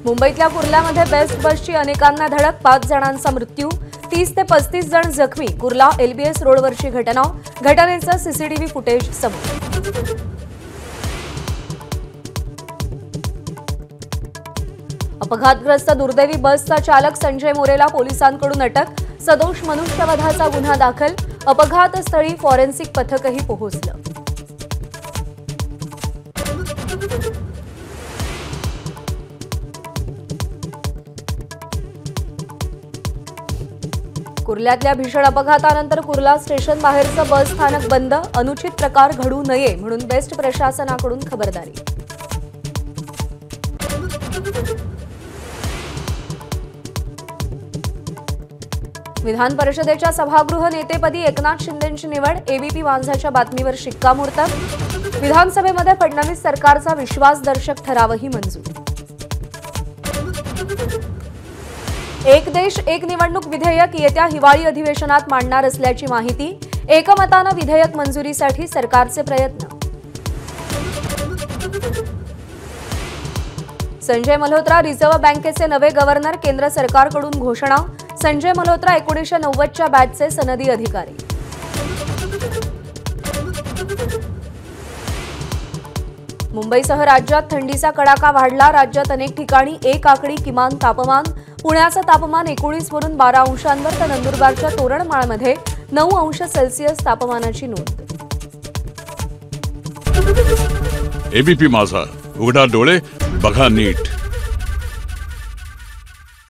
मुंबईतल्या कुर्ल्यामध्ये बेस्ट बसची अनेकांना धडक, 5 जणांचा मृत्यू, 30 ते 35 जण जखमी. कुर्ला LBS रोडवरची घटना. घटनेचं सीसीटीव्ही फुटेज समोर. अपघातग्रस्त दुर्दैवी बसचा चालक संजय मोरेला पोलिसांकडून अटक. सदोष मनुष्यवधाचा गुन्हा दाखल. अपघातस्थळी फॉरेन्सिक पथकही पोहोचलं. कुर्ल्यातल्या भीषण अपघातानंतर कुर्ला स्टेशन बाहेरचं बस स्थानक बंद. अनुचित प्रकार घडू नये म्हणून बेस्ट प्रशासनाकडून खबरदारी. विधान परिषदेच्या सभागृह नेतेपदी एकनाथ शिंदेंची निवड. ABP माझाच्या बातमीवर शिक्कामोर्तब. विधानसभेमध्ये फडणवीस सरकारचा विश्वासदर्शक ठरावही मंजूर. एक देश एक निवडणूक विधेयक येत्या हिवाळी अधिवेशनात मांडणार असल्याची माहिती. एकमतानं विधेयक मंजुरीसाठी सरकारचे प्रयत्न. संजय मल्होत्रा रिझर्व्ह बँकेचे नवे गव्हर्नर. केंद्र सरकारकडून घोषणा. संजय मल्होत्रा 1990च्या बॅचचे सनदी अधिकारी. मुंबईसह राज्यात थंडीचा कडाका वाढला. राज्यात अनेक ठिकाणी 1 आकडी किमान तापमान. पुण्याचं तापमान 19 वरून 12 अंशांवर तर नंदुरबारच्या तोरणमाळमध्ये 9 अंश सेल्सिअस तापमानाची नोंद. ABP माझा, उघडा डोळे बघा नीट.